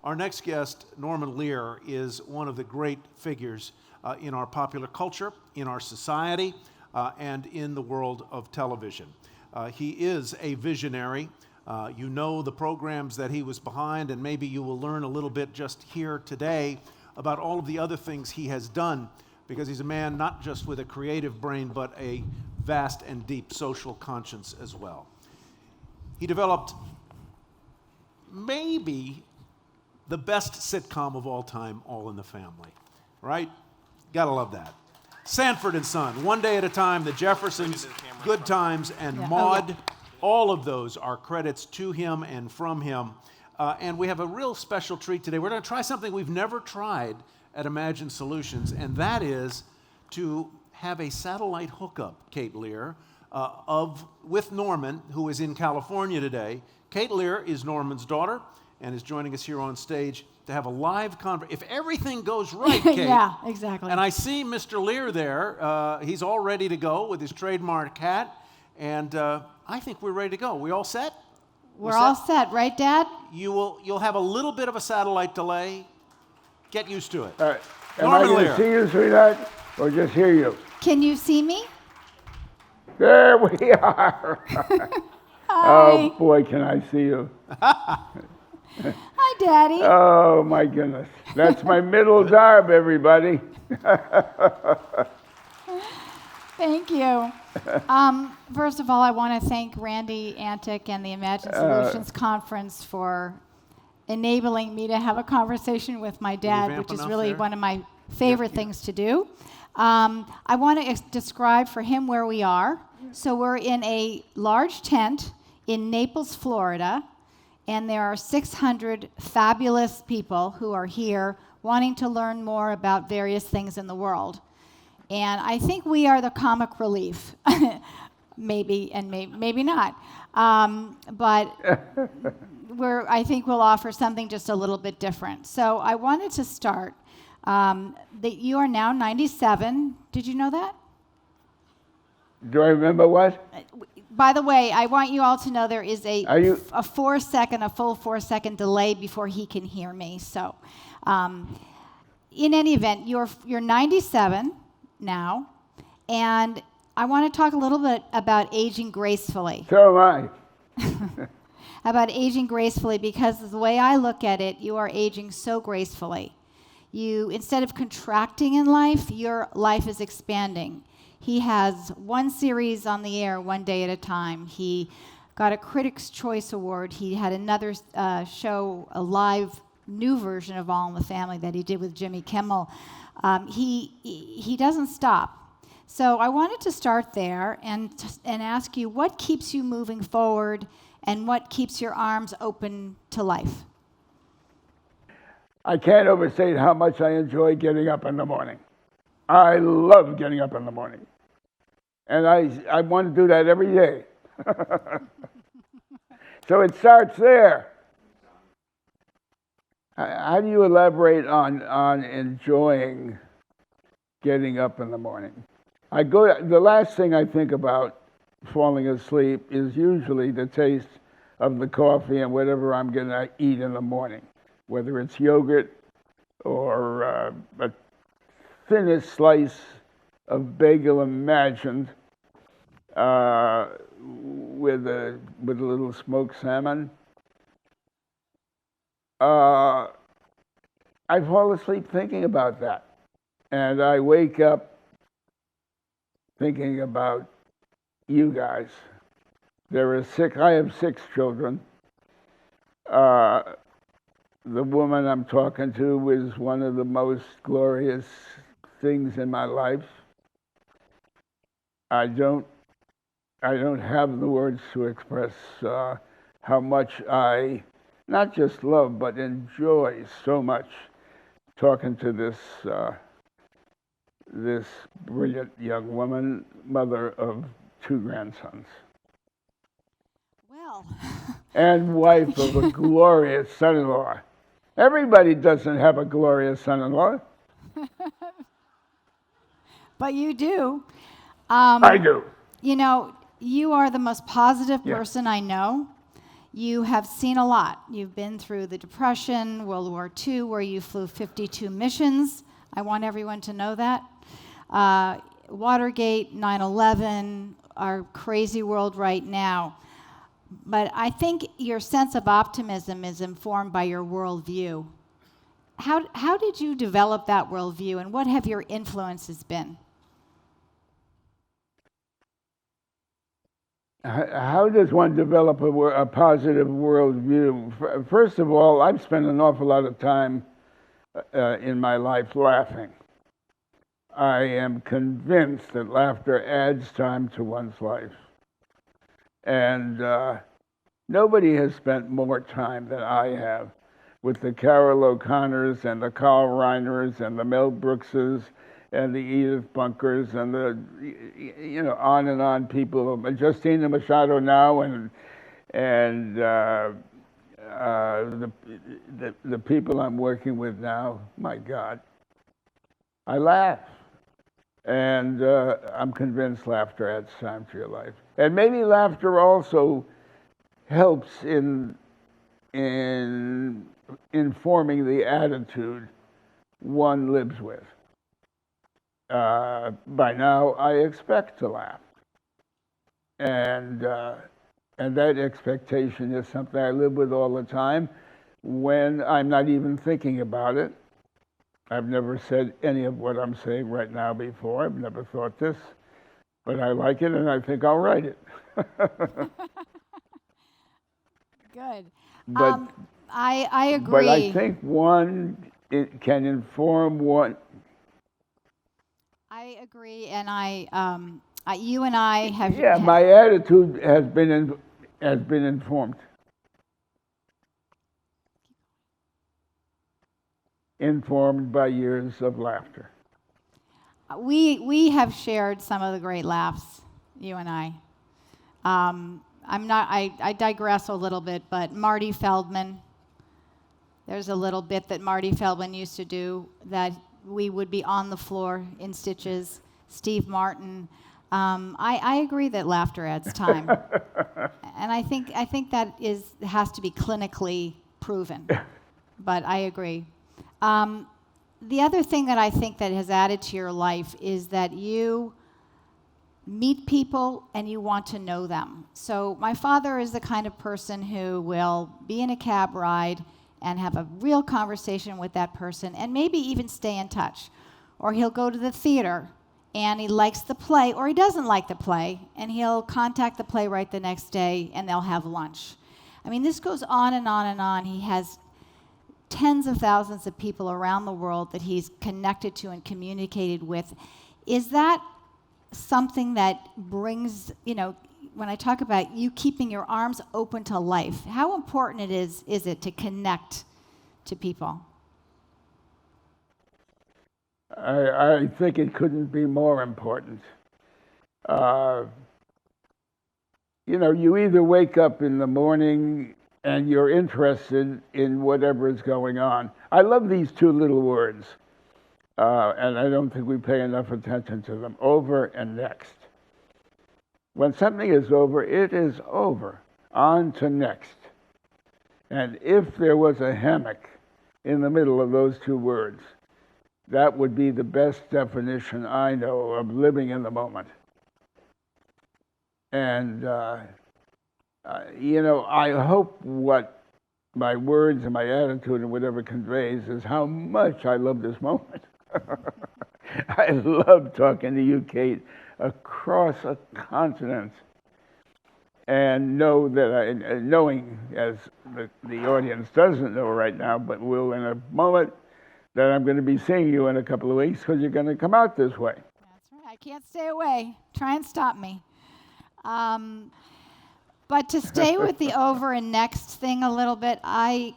Our next guest, Norman Lear, is one of the great figures in our popular culture, in our society, and in the world of television. He is a visionary. You know the programs that he was behind, and maybe you will learn a little bit just here today about all of the other things he has done, because he's a man not just with a creative brain, but a vast and deep social conscience as well. He developed maybe the best sitcom of all time, All in the Family, right? Gotta love that. Sanford and Son, One Day at a Time, The Jeffersons, Good Times, and Maude. All of those are credits to him and from him. And we have a real special treat today. We're going to try something we've never tried at Imagine Solutions, and that is to have a satellite hookup, Kate Lear, with Norman, who is in California today. Kate Lear is Norman's daughter and is joining us here on stage to have a live conversation. If everything goes right, Kate. Yeah, exactly. And I see Mr. Lear there. He's all ready to go with his trademark hat. And I think we're ready to go. We all set? We're all set, right, Dad? You'll have a little bit of a satellite delay. Get used to it. All right. Am I going to see you, sweetheart, or just hear you? Can you see me? There we are. Oh, boy, can I see you. Hi, Daddy. Oh, my goodness. That's my middle darb, everybody. Thank you. First of all, I want to thank Randy Antic and the Imagine Solutions Conference for enabling me to have a conversation with my dad, which is really one of my favorite things to do. I want to describe for him where we are. So we're in a large tent in Naples, Florida, and there are 600 fabulous people who are here wanting to learn more about various things in the world. And I think we are the comic relief, maybe and maybe not. But I think we'll offer something just a little bit different. So I wanted to start that you are now 97. Did you know that? Do I remember what? By the way, I want you all to know there is a full 4 second delay before he can hear me. So, in any event, you're 97 now, and I want to talk a little bit about aging gracefully. So am I. About aging gracefully, because the way I look at it, you are aging so gracefully. Instead of contracting in life, your life is expanding. He has one series on the air, One Day at a Time. He got a Critics' Choice Award. He had another show, a live new version of All in the Family that he did with Jimmy Kimmel. He doesn't stop. So I wanted to start there and ask you, what keeps you moving forward and what keeps your arms open to life? I can't overstate how much I enjoy getting up in the morning. I love getting up in the morning. And I want to do that every day. So it starts there. How do you elaborate on enjoying getting up in the morning? The last thing I think about falling asleep is usually the taste of the coffee and whatever I'm going to eat in the morning, whether it's yogurt or a thinnest slice of bagel imagined with a little smoked salmon. I fall asleep thinking about that, and I wake up thinking about you guys. I have 6 children. The woman I'm talking to is one of the most glorious things in my life. I don't have the words to express how much I not just love but enjoy so much talking to this brilliant young woman, mother of 2 grandsons. Well, and wife of a glorious son-in-law. Everybody doesn't have a glorious son-in-law. But you do. I do. You know, you are the most positive person I know. You have seen a lot. You've been through the Depression, World War II, where you flew 52 missions. I want everyone to know that. Watergate, 9/11, our crazy world right now. But I think your sense of optimism is informed by your worldview. How did you develop that worldview, and what have your influences been? How does one develop a positive worldview? First of all, I've spent an awful lot of time in my life laughing. I am convinced that laughter adds time to one's life. And nobody has spent more time than I have with the Carol O'Connors and the Carl Reiners and the Mel Brookses and the Edith Bunkers and the, on and on people. Justina Machado now and the people I'm working with now, my God, I laugh. And I'm convinced laughter adds time to your life. And maybe laughter also helps in informing the attitude one lives with. By now, I expect to laugh. And that expectation is something I live with all the time when I'm not even thinking about it. I've never said any of what I'm saying right now before. I've never thought this, but I like it and I think I'll write it. Good. But, I agree. But I think it can inform one. I agree, and you and I have. Yeah, my attitude has been informed. Informed by years of laughter. We have shared some of the great laughs, you and I. I digress a little bit, but Marty Feldman, there's a little bit that Marty Feldman used to do that we would be on the floor in stitches. Steve Martin. I agree that laughter adds time. And I think that has to be clinically proven. But I agree. The other thing that I think that has added to your life is that you meet people and you want to know them. So my father is the kind of person who will be in a cab ride and have a real conversation with that person and maybe even stay in touch. Or he'll go to the theater and he likes the play or he doesn't like the play and he'll contact the playwright the next day and they'll have lunch. I mean, this goes on and on and on. He has tens of thousands of people around the world that he's connected to and communicated with. Is that something that brings, when I talk about you keeping your arms open to life, how important is it to connect to people? I think it couldn't be more important. You either wake up in the morning and you're interested in whatever is going on. I love these two little words, and I don't think we pay enough attention to them, over and next. When something is over, it is over. On to next. And if there was a hammock in the middle of those two words, that would be the best definition I know of living in the moment. And I hope what my words and my attitude and whatever conveys is how much I love this moment. I love talking to you, Kate, across a continent, and knowing, as the audience doesn't know right now, but will in a moment, that I'm going to be seeing you in a couple of weeks because you're going to come out this way. That's right. I can't stay away. Try and stop me. But to stay with the over and next thing a little bit, I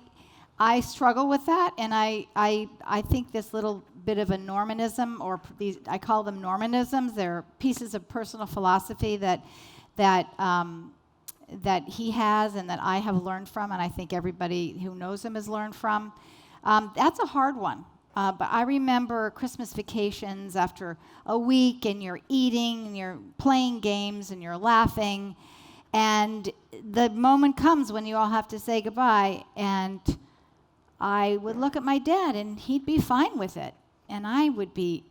struggle with that, and I think this little bit of a Normanism, or I call them Normanisms. They're pieces of personal philosophy that he has and that I have learned from, and I think everybody who knows him has learned from. That's a hard one. But I remember Christmas vacations after a week, and you're eating, and you're playing games, and you're laughing. And the moment comes when you all have to say goodbye, and I would look at my dad, and he'd be fine with it, and I would be,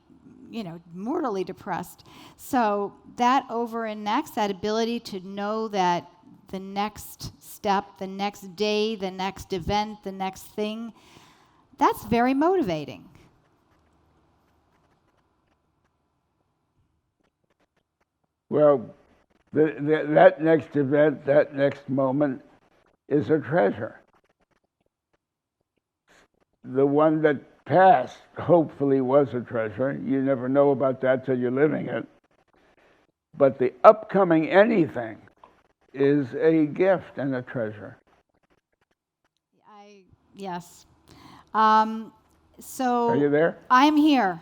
mortally depressed. So that over and next, that ability to know that the next step, the next day, the next event, the next thing, that's very motivating. Well, that next event, that next moment is a treasure. The one that passed hopefully was a treasure. You never know about that till you're living it. But the upcoming anything is a gift and a treasure. Yes. So Are you there? I'm here.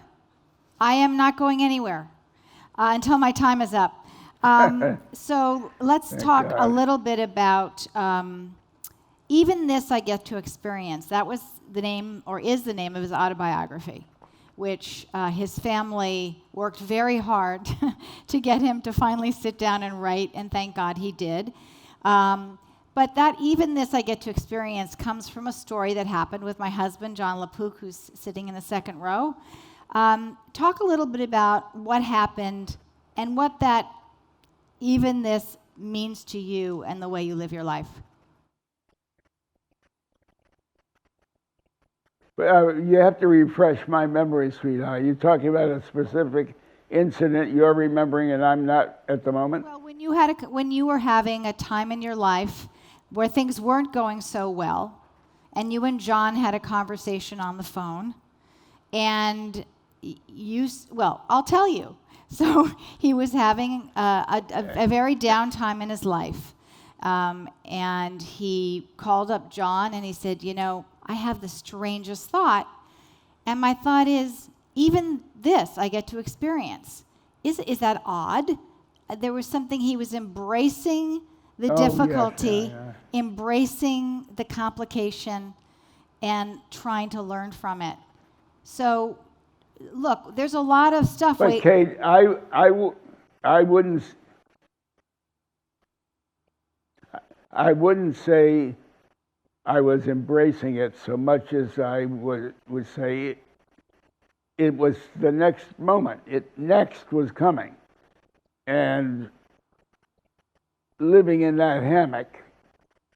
I am not going anywhere until my time is up. So let's talk a little bit about even this I get to experience. That was the name, or is the name, of his autobiography, which his family worked very hard to get him to finally sit down and write, and thank God he did. But that even this I get to experience comes from a story that happened with my husband, John LaPook, who's sitting in the second row. Talk a little bit about what happened and what that even this means to you and the way you live your life. You have to refresh my memory, sweetheart. You're talking about a specific incident you're remembering and I'm not at the moment? Well, when you were having a time in your life where things weren't going so well, and you and John had a conversation on the phone, and I'll tell you. So he was having a very down time in his life, and he called up John and he said, I have the strangest thought, and my thought is, even this I get to experience. Is that odd? There was something he was embracing the difficulty, embracing the complication, and trying to learn from it. So, look, there's a lot of stuff. But Kate, I wouldn't say I was embracing it so much as I would say it was the next moment. Next was coming. And living in that hammock,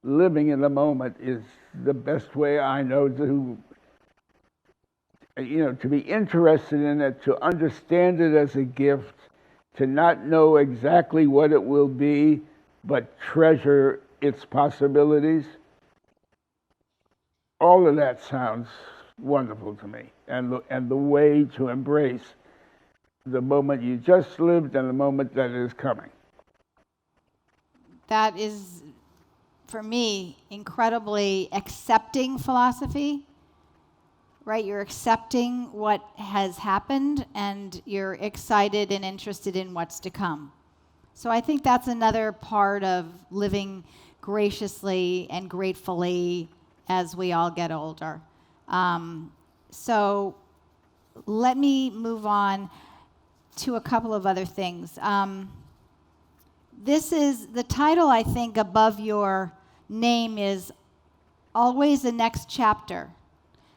living in the moment is the best way I know to be interested in it, to understand it as a gift, to not know exactly what it will be, but treasure its possibilities. All of that sounds wonderful to me, and the way to embrace the moment you just lived and the moment that is coming. That is, for me, incredibly accepting philosophy, right? You're accepting what has happened, and you're excited and interested in what's to come. So I think that's another part of living graciously and gratefully as we all get older. So let me move on to a couple of other things. This is the title, I think, above your name is Always the Next Chapter.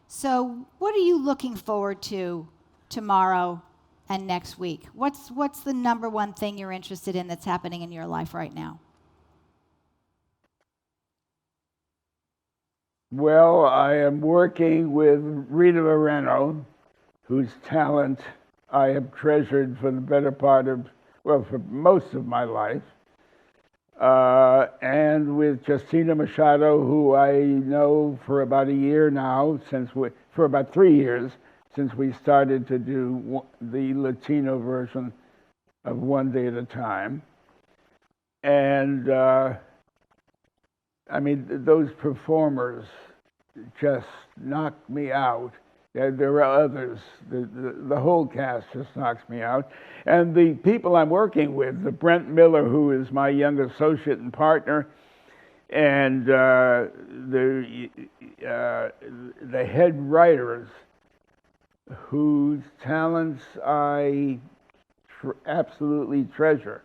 So what are you looking forward to tomorrow and next week? What's the number one thing you're interested in that's happening in your life right now? Well, I am working with Rita Moreno, whose talent I have treasured for the better part of, for most of my life. And with Justina Machado, who I know for about a year now, for about 3 years, since we started to do the Latino version of One Day at a Time. And those performers just knocked me out. There are others. The whole cast just knocks me out. And the people I'm working with, the Brent Miller, who is my young associate and partner, and the head writers, whose talents I absolutely treasure.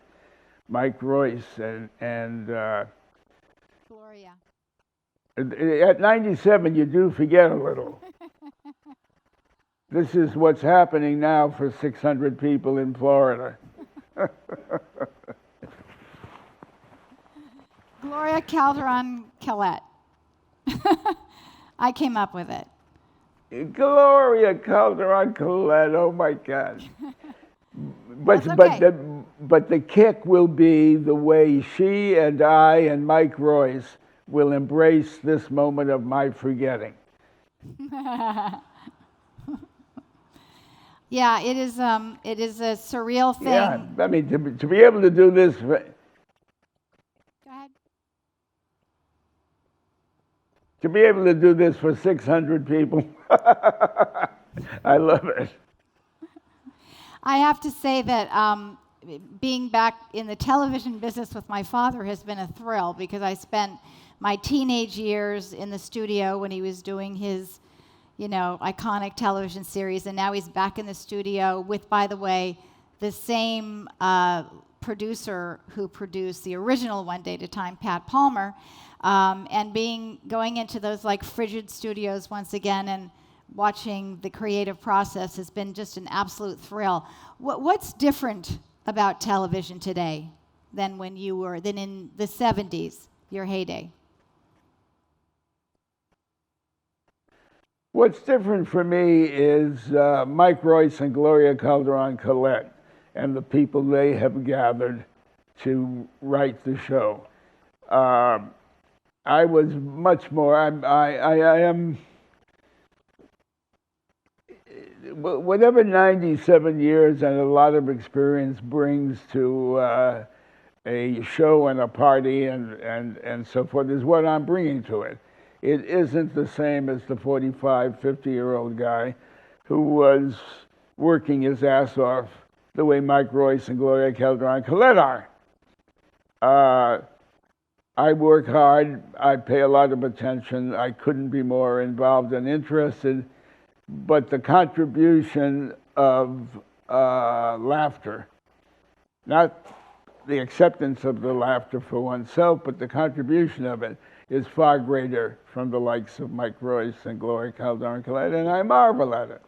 Mike Royce, and Gloria. at 97 you do forget a little. This is what's happening now for 600 people in Florida. Gloria Calderon Collette. I came up with it. Gloria Calderon Collette, oh my God. But, That's okay. but the kick will be the way she and I and Mike Royce will embrace this moment of my forgetting. Yeah, it is a surreal thing. Yeah, I mean, to be able to do this, Go ahead. to be able to do this for 600 people, I love it. I have to say that being back in the television business with my father has been a thrill, because I spent my teenage years in the studio when he was doing his, iconic television series, and now he's back in the studio with, by the way, the same producer who produced the original One Day at a Time, Pat Palmer, and going into those like frigid studios once again and watching the creative process has been just an absolute thrill. What's different about television today than in the 70s, your heyday? What's different for me is Mike Royce and Gloria Calderon Collette and the people they have gathered to write the show. I was much more, I am, whatever 97 years and a lot of experience brings to a show and a party and so forth is what I'm bringing to it. It isn't the same as the 45, 50-year-old guy who was working his ass off the way Mike Royce and Gloria Calderon Collette are. I work hard. I pay a lot of attention. I couldn't be more involved and interested. But the contribution of laughter, not the acceptance of the laughter for oneself, but the contribution of it is far greater from the likes of Mike Royce and Gloria Calderon Collette, and I marvel at it.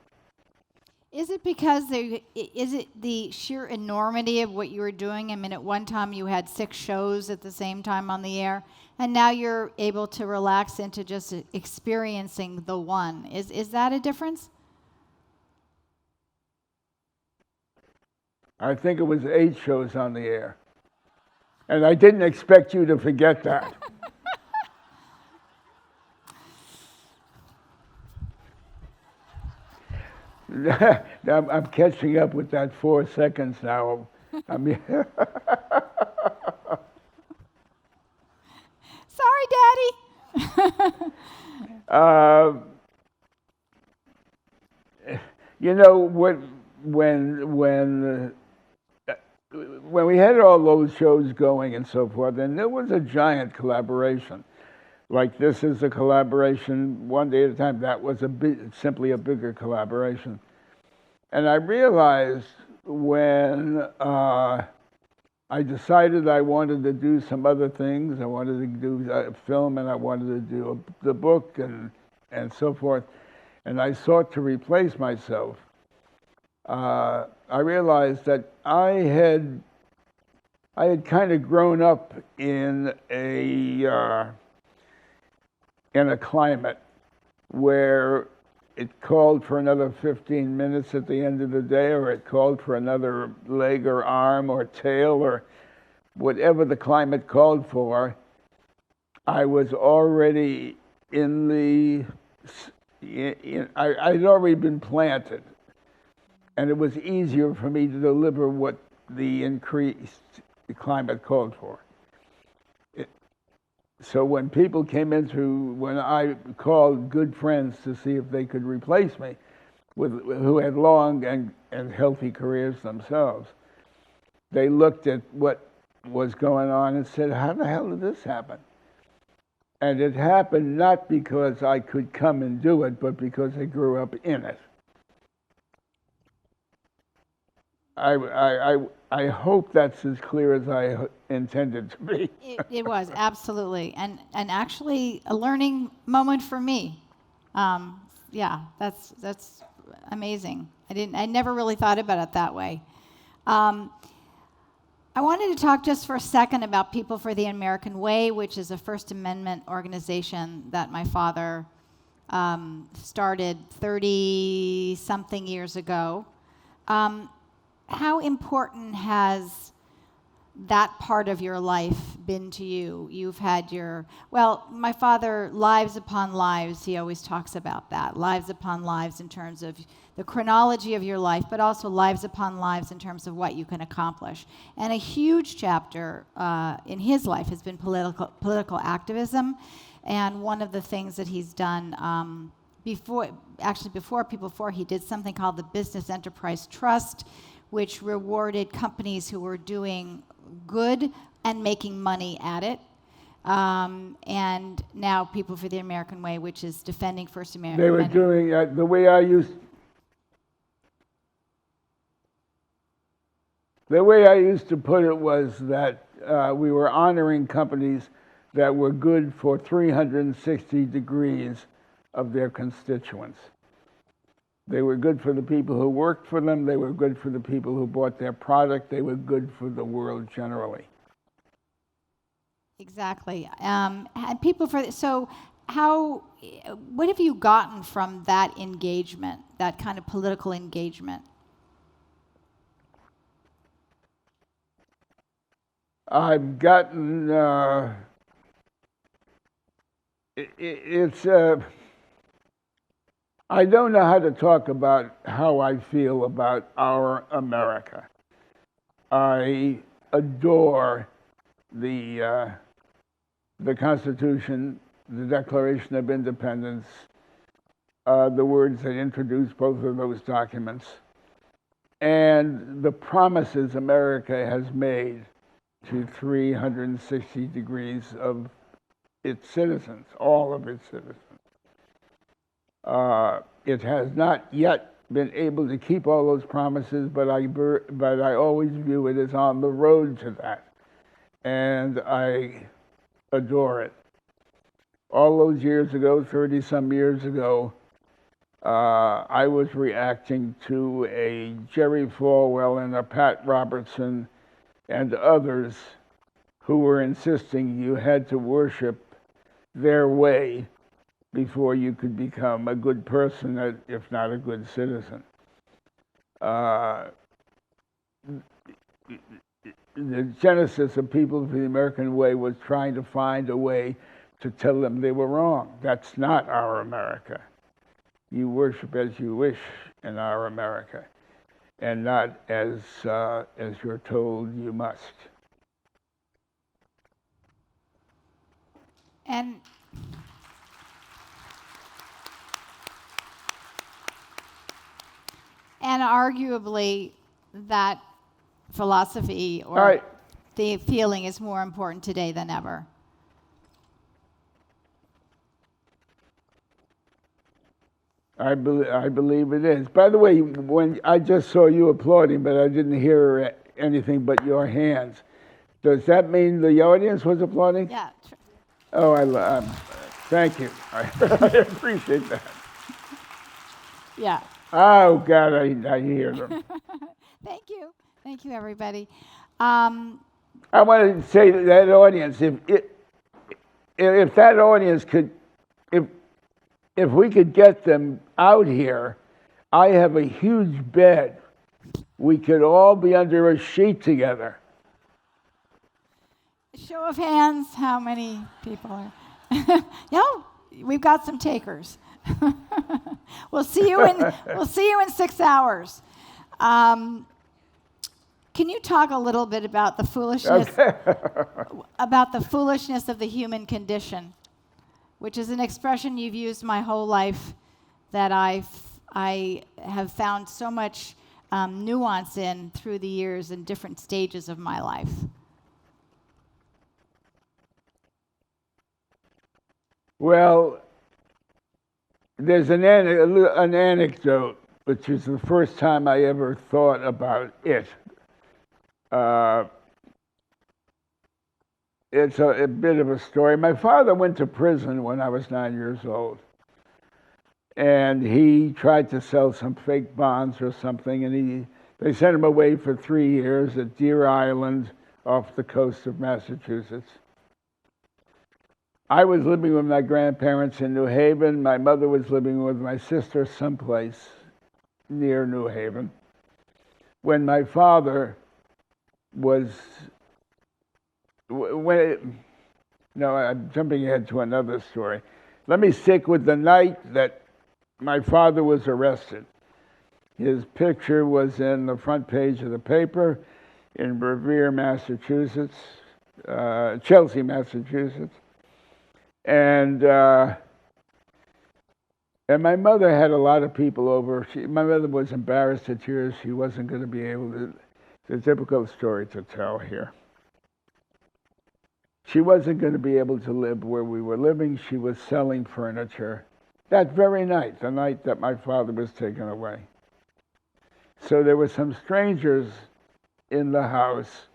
Is it because is it the sheer enormity of what you were doing? I mean, at one time you had 6 shows at the same time on the air, and now you're able to relax into just experiencing the one. Is that a difference? I think it was 8 shows on the air, and I didn't expect you to forget that. I'm catching up with that 4 seconds now. I mean, Sorry, Daddy. when we had all those shows going and so forth, and there was a giant collaboration. Like this is a collaboration, One Day at a Time. That was simply a bigger collaboration. And I realized when I decided I wanted to do some other things, I wanted to do film and I wanted to do the book and so forth, and I sought to replace myself, I realized that I had kind of grown up in a climate where it called for another 15 minutes at the end of the day, or it called for another leg or arm or tail or whatever the climate called for. I was already I'd already been planted, and it was easier for me to deliver what the increased climate called for. So when people came when I called good friends to see if they could replace me, who had long and healthy careers themselves, they looked at what was going on and said, how the hell did this happen? And it happened not because I could come and do it, but because I grew up in it. I hope that's as clear as I intended to be. It was, absolutely. And actually a learning moment for me. Yeah, that's amazing. I never really thought about it that way. I wanted to talk just for a second about People for the American Way, which is a First Amendment organization that my father started 30-something years ago. How important has that part of your life been to you? You've had my father, lives upon lives, he always talks about that. Lives upon lives in terms of the chronology of your life, but also lives upon lives in terms of what you can accomplish. And a huge chapter in his life has been political activism. And one of the things that he's done before People For, he did something called the Business Enterprise Trust, which rewarded companies who were doing good and making money at it. And now People for the American Way, which is defending First Amendment. They were doing the way I used to put it was that we were honoring companies that were good for 360 degrees of their constituents. They were good for the people who worked for them. They were good for the people who bought their product. They were good for the world generally. Exactly. And what have you gotten from that engagement, that kind of political engagement? I've gotten, I don't know how to talk about how I feel about our America. I adore the Constitution, the Declaration of Independence, the words that introduce both of those documents, and the promises America has made to 360 degrees of its citizens, all of its citizens. It has not yet been able to keep all those promises, but I always view it as on the road to that, and I adore it. All those years ago, 30-some years ago, I was reacting to a Jerry Falwell and a Pat Robertson and others who were insisting you had to worship their way before you could become a good person, if not a good citizen. The genesis of People for the American Way was trying to find a way to tell them they were wrong. That's not our America. You worship as you wish in our America, and not as you're told you must. And arguably, that philosophy or the feeling is more important today than ever. I believe it is. By the way, when I just saw you applauding, but I didn't hear anything but your hands. Does that mean the audience was applauding? Yeah. Oh, thank you. I appreciate that. Yeah. Oh, God, I hear them. Thank you, everybody. I want to say to that audience, if that audience could, if we could get them out here, I have a huge bed. We could all be under a sheet together. Show of hands, how many people are? We've got some takers. We'll see you in 6 hours. Can you talk a little bit about the foolishness of the human condition, which is an expression you've used my whole life that I have found so much nuance in through the years in different stages of my life? Well, there's an anecdote which is the first time I ever thought about it. It's a bit of a story. My father went to prison when I was 9 years old. And he tried to sell some fake bonds or something, and they sent him away for 3 years at Deer Island off the coast of Massachusetts. I was living with my grandparents in New Haven. My mother was living with my sister someplace near New Haven. When my father was, no, I'm jumping ahead to another story. Let me stick with the night that my father was arrested. His picture was in the front page of the paper in Revere, Massachusetts, Chelsea, Massachusetts. And my mother had a lot of people over. My mother was embarrassed to tears. She wasn't going to be able to. It's a difficult story to tell here. She wasn't going to be able to live where we were living. She was selling furniture that very night, the night that my father was taken away. So there were some strangers in the house,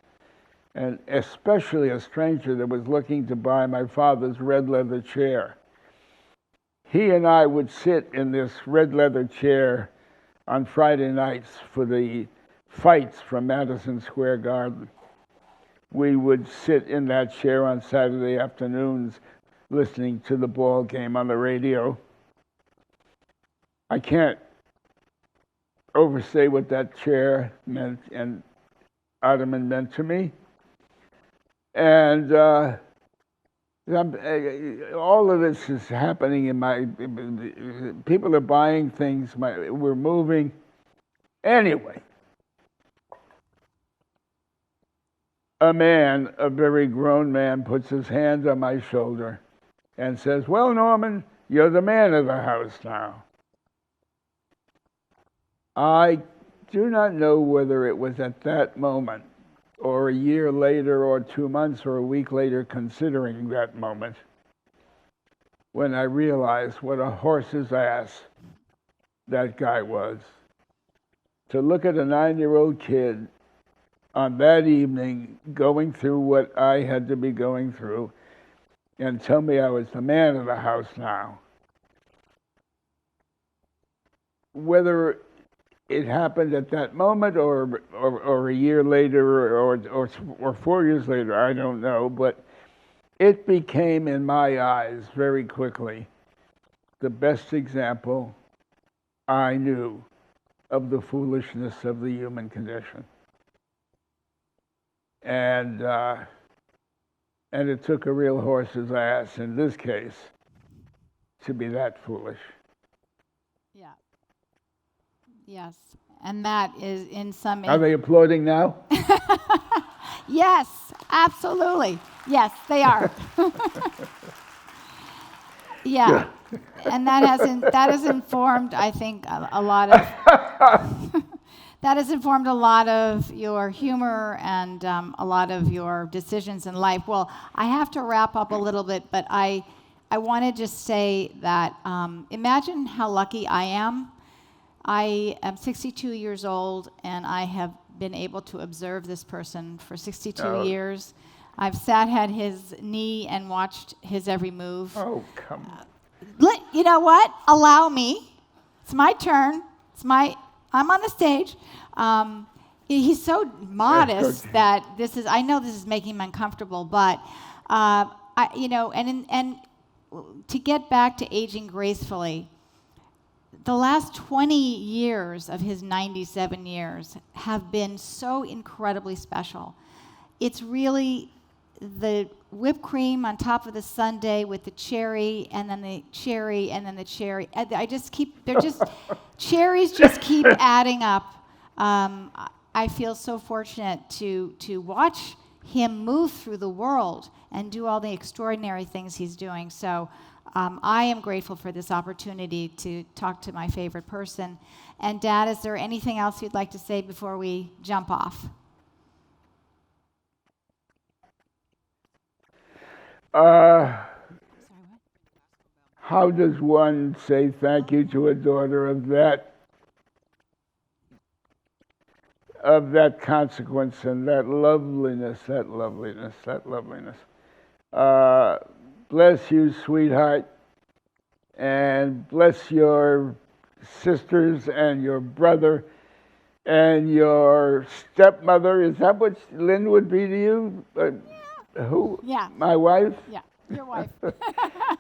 and especially a stranger that was looking to buy my father's red leather chair. He and I would sit in this red leather chair on Friday nights for the fights from Madison Square Garden. We would sit in that chair on Saturday afternoons listening to the ball game on the radio. I can't overstate what that chair meant and ottoman meant to me. And all of this is happening in my, people are buying things, we're moving. Anyway, a man, a very grown man, puts his hand on my shoulder and says, "Well, Norman, you're the man of the house now." I do not know whether it was at that moment or a year later or 2 months or a week later, considering that moment, when I realized what a horse's ass that guy was. To look at a 9-year-old kid on that evening going through what I had to be going through and tell me I was the man of the house now. Whether it happened at that moment or a year later or 4 years later, I don't know, but it became, in my eyes, very quickly, the best example I knew of the foolishness of the human condition. And it took a real horse's ass, in this case, to be that foolish. Yeah. Yes. And that is in some... Are they applauding now? Yes, absolutely. Yes, they are. Yeah. And that has informed, I think, a lot of... that has informed a lot of your humor and a lot of your decisions in life. Well, I have to wrap up a little bit, but I want to just say that imagine how lucky I am. I am 62 years old, and I have been able to observe this person for 62 years. I've sat at his knee and watched his every move. Oh, come on. You know what? Allow me. It's my turn. I'm on the stage. He's so modest that I know this is making him uncomfortable, but and to get back to aging gracefully, the last 20 years of his 97 years have been so incredibly special. It's really the whipped cream on top of the sundae with the cherry, and then the cherry, and then the cherry. Cherries just keep adding up. I feel so fortunate to watch him move through the world and do all the extraordinary things he's doing. So I am grateful for this opportunity to talk to my favorite person. And Dad, is there anything else you'd like to say before we jump off? How does one say thank you to a daughter of that of that consequence and that loveliness, that loveliness, that loveliness. Bless you, sweetheart, and bless your sisters and your brother and your stepmother. Is that what Lynn would be to you? Who? Yeah. My wife? Yeah, your wife.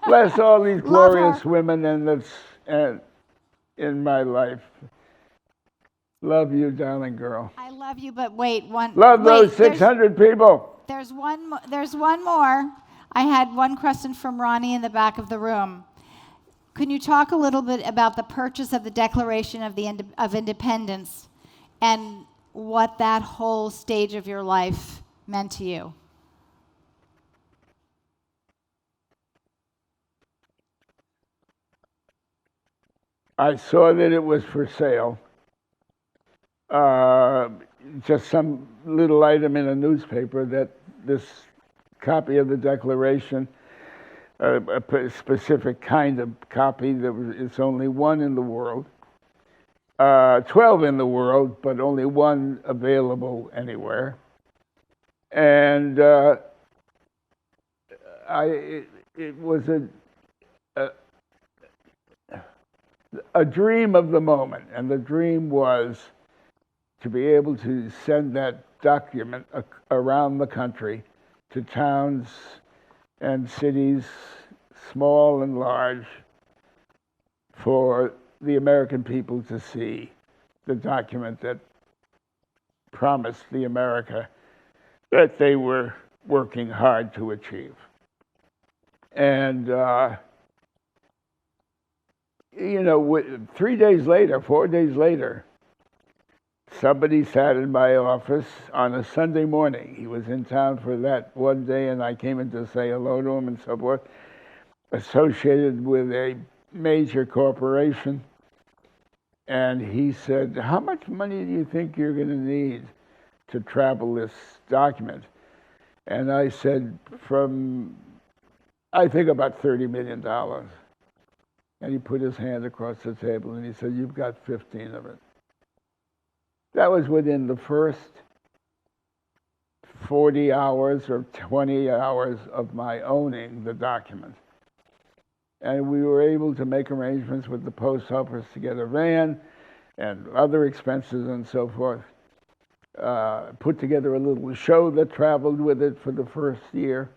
Bless all these Love glorious her. women and in my life. Love you, darling girl. I love you, but wait, Love those 600 people. There's one more. I had one question from Ronnie in the back of the room. Can you talk a little bit about the purchase of the Declaration of Independence and what that whole stage of your life meant to you? I saw that it was for sale. Just some little item in a newspaper that this copy of the Declaration, a specific kind of copy, it's only one in the world, 12 in the world, but only one available anywhere. And it was a dream of the moment, and the dream was to be able to send that document around the country to towns and cities, small and large, for the American people to see the document that promised the America that they were working hard to achieve. And 4 days later, somebody sat in my office on a Sunday morning. He was in town for that one day, and I came in to say hello to him and so forth, associated with a major corporation. And he said, "How much money do you think you're going to need to travel this document?" And I said, I think about $30 million. And he put his hand across the table and he said, "You've got 15 of it." That was within the first 40 hours or 20 hours of my owning the document. And we were able to make arrangements with the post office to get a van and other expenses and so forth. Put together a little show that traveled with it for the first year.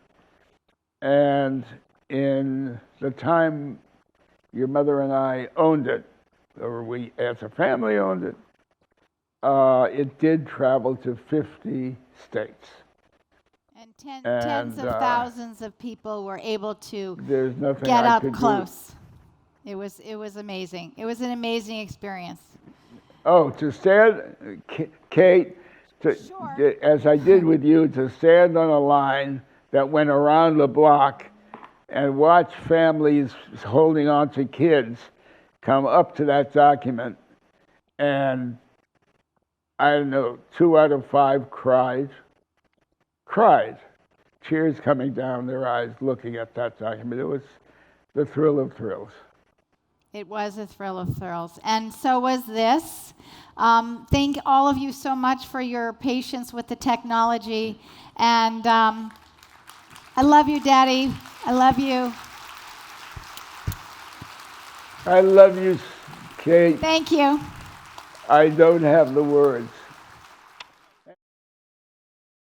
And in the time your mother and I owned it, or we as a family owned it, it did travel to 50 states. And tens of thousands of people were able to There's nothing get I up could close. It was amazing. It was an amazing experience. Oh, to stand, Kate, Sure. as I did with you, to stand on a line that went around the block and watch families holding on to kids come up to that document, and I don't know, 2 out of 5 cried, tears coming down their eyes looking at that document. It was the thrill of thrills. It was a thrill of thrills. And so was this. Thank all of you so much for your patience with the technology. And I love you, Daddy. I love you. I love you, Kate. Thank you. I don't have the words.